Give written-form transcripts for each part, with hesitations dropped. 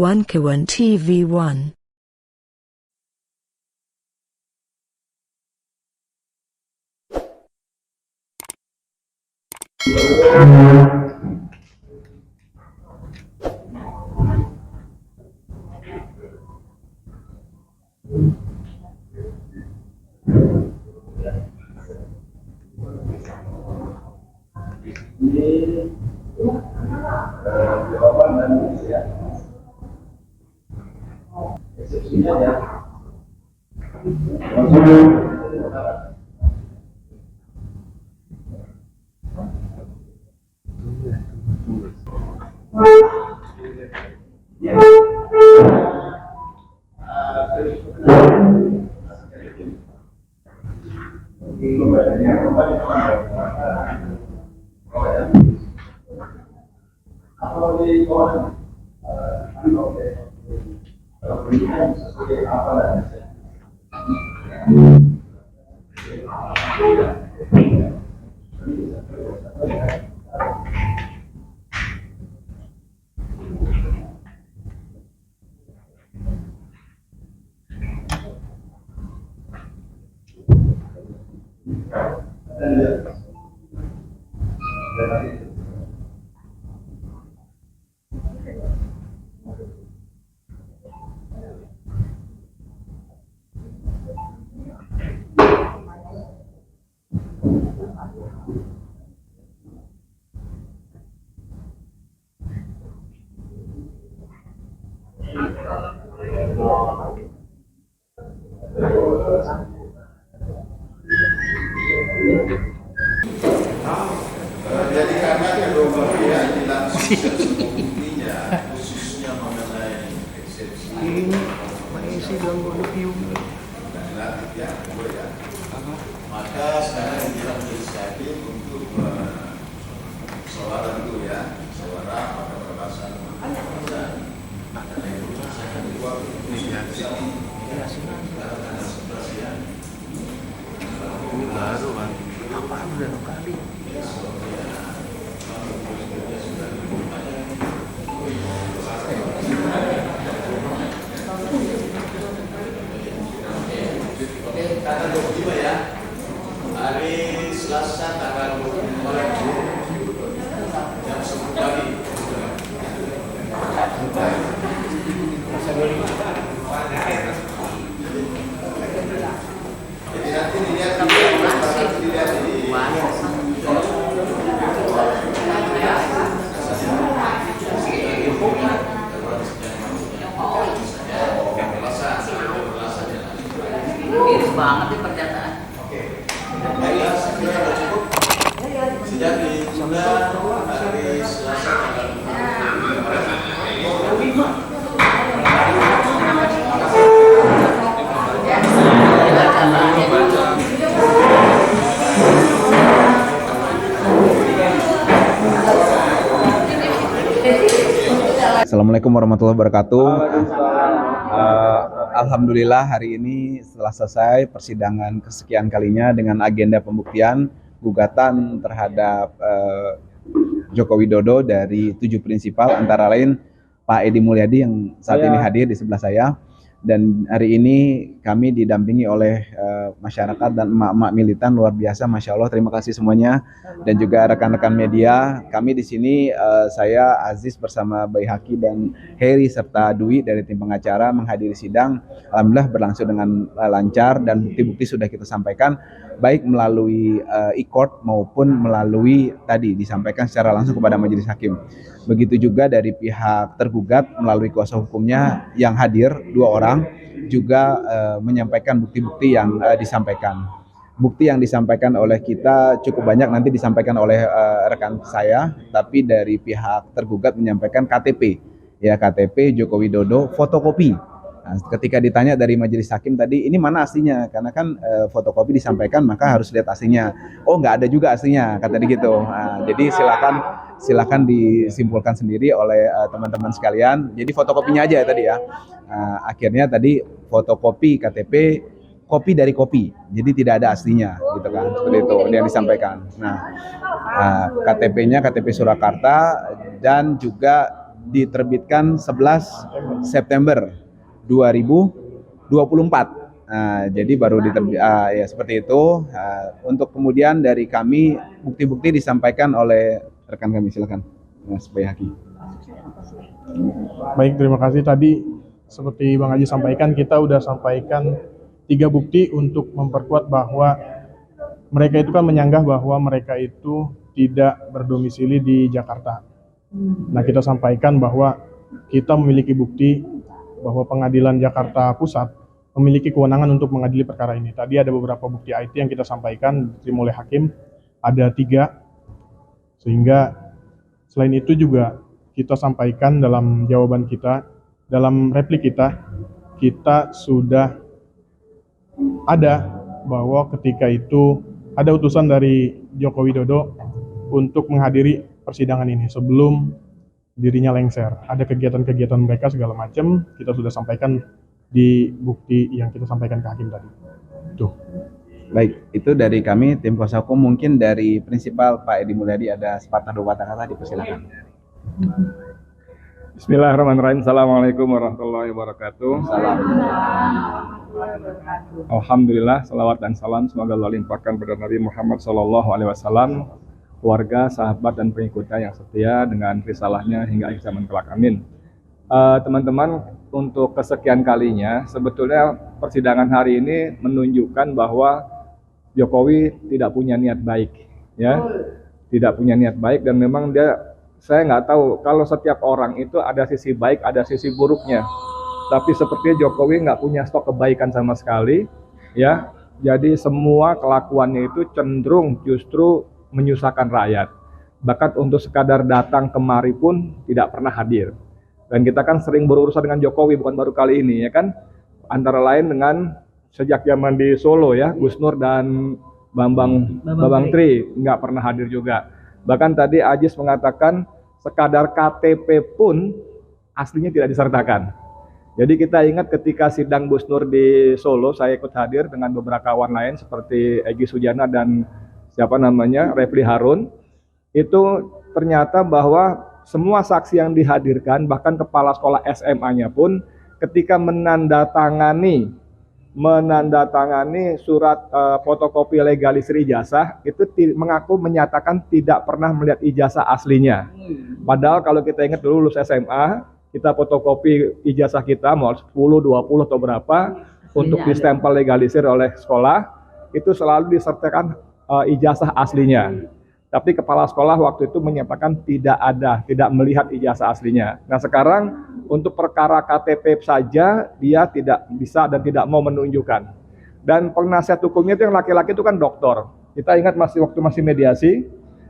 One Kawan TV1. Jawaban dan ya eksepsinya ya kalau di bawah kalau pendidikan sesuai apa dan jadi karena kedua belah pihak dilangsung sebelumnya khususnya mengenai eksepsi ini mengisi dalam review relatif yang kedua ya, maka sekarang kita menjadi untuk suara dulu ya, suara pada perbahasan karena itu saya akan buat inisiasi karena 11 ya ini baru kan apa udah kali tanggal 25 ya, hari Selasa tanggal 25 jam 10 pagi. Jadi nanti dilihat di Miris banget nih pernyataan. Oke. Baiklah, saya kira sudah cukup. Sejak ditunda hari Selasa tanggal 25. Assalamualaikum warahmatullahi wabarakatuh. Alhamdulillah hari ini setelah selesai persidangan kesekian kalinya dengan agenda pembuktian gugatan terhadap Joko Widodo dari 7 prinsipal, antara lain Pak Edi Mulyadi yang saat ini hadir di sebelah saya. Dan hari ini kami didampingi oleh masyarakat dan emak-emak militan luar biasa, Masya Allah, terima kasih semuanya. Dan juga rekan-rekan media, kami di sini saya Aziz bersama Bayi Haki dan Heri serta Dwi dari tim pengacara menghadiri sidang. Alhamdulillah berlangsung dengan lancar dan bukti-bukti sudah kita sampaikan, baik melalui e-court maupun melalui tadi disampaikan secara langsung kepada majelis hakim. Begitu juga dari pihak tergugat melalui kuasa hukumnya yang hadir 2 orang juga menyampaikan bukti-bukti yang disampaikan. Bukti yang disampaikan oleh kita cukup banyak, nanti disampaikan oleh rekan saya, tapi dari pihak tergugat menyampaikan KTP, ya KTP Joko Widodo fotokopi. Nah, ketika ditanya dari majelis hakim tadi, ini mana aslinya? Karena kan fotokopi disampaikan, maka harus lihat aslinya. Oh, nggak ada juga aslinya, kata dia gitu. Nah, jadi silakan disimpulkan sendiri oleh teman-teman sekalian. Jadi fotokopinya aja ya tadi ya. Akhirnya tadi fotokopi KTP, kopi dari kopi, jadi tidak ada aslinya, gitu kan? Seperti itu yang disampaikan. Nah, KTP-nya KTP Surakarta dan juga diterbitkan 11 September 2024. Jadi baru diterbit, ya seperti itu. Untuk kemudian dari kami bukti-bukti disampaikan oleh rekan kami, silakan Mas Bayhaqi. Baik, terima kasih. Tadi seperti Bang Haji sampaikan, kita udah sampaikan 3 bukti untuk memperkuat bahwa mereka itu kan menyanggah bahwa mereka itu tidak berdomisili di Jakarta. Nah, kita sampaikan bahwa kita memiliki bukti bahwa Pengadilan Jakarta Pusat memiliki kewenangan untuk mengadili perkara ini. Tadi ada beberapa bukti IT yang kita sampaikan diterima oleh hakim, ada 3. Sehingga selain itu juga kita sampaikan dalam jawaban kita, dalam replik kita sudah ada bahwa ketika itu ada utusan dari Joko Widodo untuk menghadiri persidangan ini sebelum dirinya lengser. Ada kegiatan-kegiatan mereka segala macam, kita sudah sampaikan di bukti yang kita sampaikan ke hakim tadi. Tuh. Baik, itu dari kami tim kuasa hukum. Mungkin dari prinsipal Pak Edi Mulyadi ada sepatah dua patah kata, dipersilakan. Bismillahirrahmanirrahim. Assalamualaikum warahmatullahi wabarakatuh. Alhamdulillah, salawat dan salam semoga Allah limpahkan kepada Nabi Muhammad SAW, keluarga, sahabat dan pengikutnya yang setia dengan risalahnya hingga akhir zaman kelak. Amin. Teman-teman, untuk kesekian kalinya sebetulnya persidangan hari ini menunjukkan bahwa Jokowi tidak punya niat baik, ya, tidak punya niat baik, dan memang saya nggak tahu kalau setiap orang itu ada sisi baik, ada sisi buruknya. Tapi sepertinya Jokowi nggak punya stok kebaikan sama sekali, ya. Jadi semua kelakuannya itu cenderung justru menyusahkan rakyat. Bahkan untuk sekadar datang kemari pun tidak pernah hadir. Dan kita kan sering berurusan dengan Jokowi, bukan baru kali ini, ya kan. Antara lain dengan sejak zaman di Solo, ya, Gus Nur dan Bambang Tri nggak pernah hadir juga. Bahkan tadi Ajis mengatakan sekadar KTP pun aslinya tidak disertakan. Jadi kita ingat ketika sidang Gus Nur di Solo, saya ikut hadir dengan beberapa kawan lain seperti Egy Sujana dan Refli Harun. Itu ternyata bahwa semua saksi yang dihadirkan, bahkan kepala sekolah SMA-nya pun ketika menandatangani surat fotokopi legalisir ijazah itu mengaku menyatakan tidak pernah melihat ijazah aslinya. Padahal kalau kita ingat dulu lulus SMA, kita fotokopi ijazah kita mau 10, 20 atau berapa untuk distempel legalisir oleh sekolah, itu selalu disertakan ijazah aslinya. Tapi kepala sekolah waktu itu menyatakan tidak melihat ijazah aslinya. Nah sekarang untuk perkara KTP saja dia tidak bisa dan tidak mau menunjukkan. Dan penasihat hukumnya itu yang laki-laki itu kan dokter. Kita ingat waktu masih mediasi,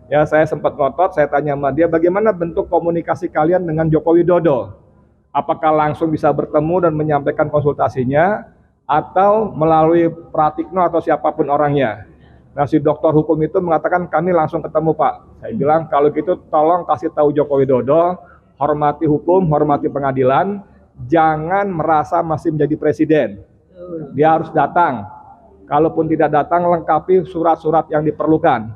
ya saya sempat ngotot, saya tanya sama dia bagaimana bentuk komunikasi kalian dengan Joko Widodo. Apakah langsung bisa bertemu dan menyampaikan konsultasinya atau melalui Pratikno atau siapapun orangnya. Nah si dokter hukum itu mengatakan kami langsung ketemu Pak. Saya bilang kalau gitu tolong kasih tahu Joko Widodo, hormati hukum, hormati pengadilan, jangan merasa masih menjadi presiden. Dia harus datang. Kalaupun tidak datang lengkapi surat-surat yang diperlukan.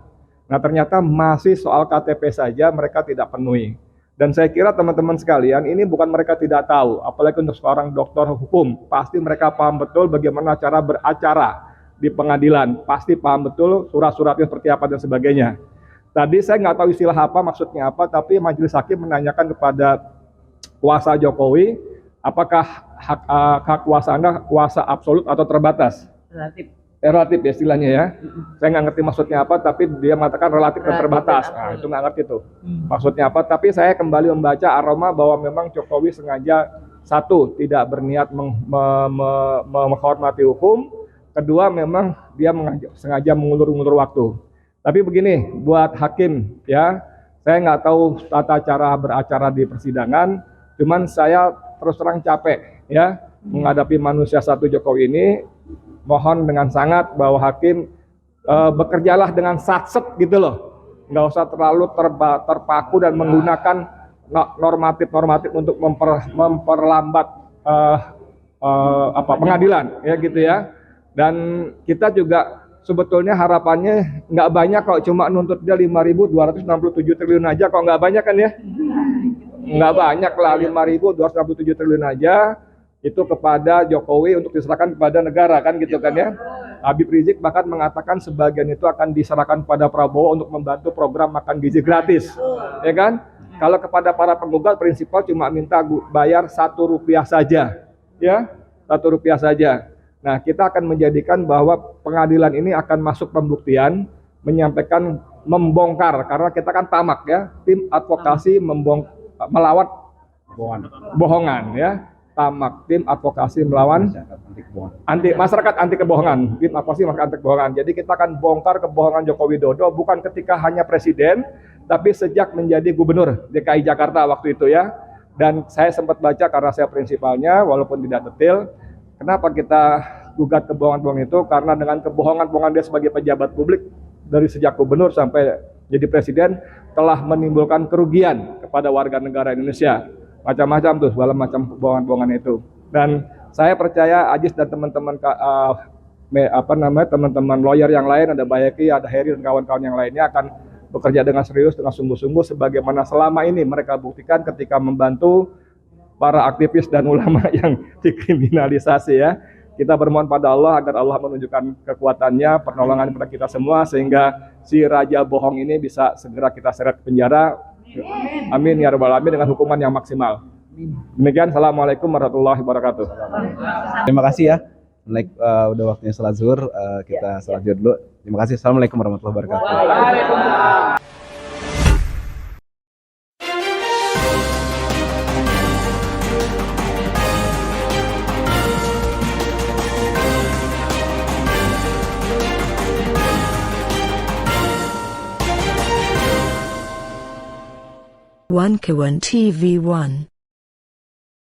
Nah ternyata masih soal KTP saja mereka tidak penuhi. Dan saya kira teman-teman sekalian ini bukan mereka tidak tahu, apalagi untuk seorang dokter hukum, pasti mereka paham betul bagaimana cara beracara di pengadilan, pasti paham betul surat-suratnya seperti apa dan sebagainya. Tadi saya nggak tahu istilah apa, maksudnya apa, tapi majelis hakim menanyakan kepada kuasa Jokowi, apakah hak kuasa Anda kuasa absolut atau terbatas? Relatif ya istilahnya ya. Saya nggak ngerti maksudnya apa, tapi dia mengatakan relatif dan terbatas. Nah itu nggak ngerti tuh maksudnya apa. Tapi saya kembali membaca aroma bahwa memang Jokowi sengaja satu tidak berniat menghormati hukum. Kedua, memang dia sengaja mengulur-ulur waktu. Tapi begini, buat hakim, ya, saya nggak tahu tata cara beracara di persidangan, cuman saya terus terang capek, ya, menghadapi manusia satu Jokowi ini. Mohon dengan sangat bahwa hakim bekerjalah dengan satset gitu loh, nggak usah terlalu terpaku dan menggunakan normatif untuk memperlambat pengadilan, ya gitu ya. Dan kita juga sebetulnya harapannya nggak banyak kok, cuma nuntut dia 5.267 triliun aja kok, nggak banyak kan ya. Nggak banyak lah, 5.267 triliun aja itu kepada Jokowi untuk diserahkan kepada negara kan gitu kan ya. Habib Rizik bahkan mengatakan sebagian itu akan diserahkan pada Prabowo untuk membantu program makan gizi gratis, ya kan? Kalau kepada para penggugat prinsipal cuma minta bayar Rp1 saja, ya Rp1 saja. Nah kita akan menjadikan bahwa pengadilan ini akan masuk pembuktian, menyampaikan membongkar karena kita kan tamak ya, tim advokasi melawan bohongan ya. Tamak, tim advokasi melawan masyarakat anti kebohongan, tim advokasi masyarakat anti kebohongan. Jadi kita akan bongkar kebohongan Joko Widodo bukan ketika hanya presiden, tapi sejak menjadi gubernur DKI Jakarta waktu itu ya. Dan saya sempat baca karena saya prinsipalnya, walaupun tidak detail, kenapa kita gugat kebohongan-kebohongan itu? Karena dengan kebohongan-kebohongan dia sebagai pejabat publik dari sejak gubernur sampai jadi presiden telah menimbulkan kerugian kepada warga negara Indonesia. Macam-macam tuh, segala macam bohongan-bohongan itu. Dan saya percaya Ajis dan teman-teman teman-teman lawyer yang lain, ada Bayaki, ada Heri dan kawan-kawan yang lainnya akan bekerja dengan serius, dengan sungguh-sungguh sebagaimana selama ini mereka buktikan ketika membantu para aktivis dan ulama yang dikriminalisasi ya. Kita bermohon pada Allah agar Allah menunjukkan kekuatannya, pertolongan kepada kita semua sehingga si raja bohong ini bisa segera kita seret ke penjara. Amin ya rabbal alamin dengan hukuman yang maksimal. Demikian, assalamualaikum warahmatullahi wabarakatuh. Terima kasih ya. Udah waktunya salat zuhur, kita salat zuhur dulu. Terima kasih. Assalamualaikum warahmatullahi wabarakatuh. One K1 TV1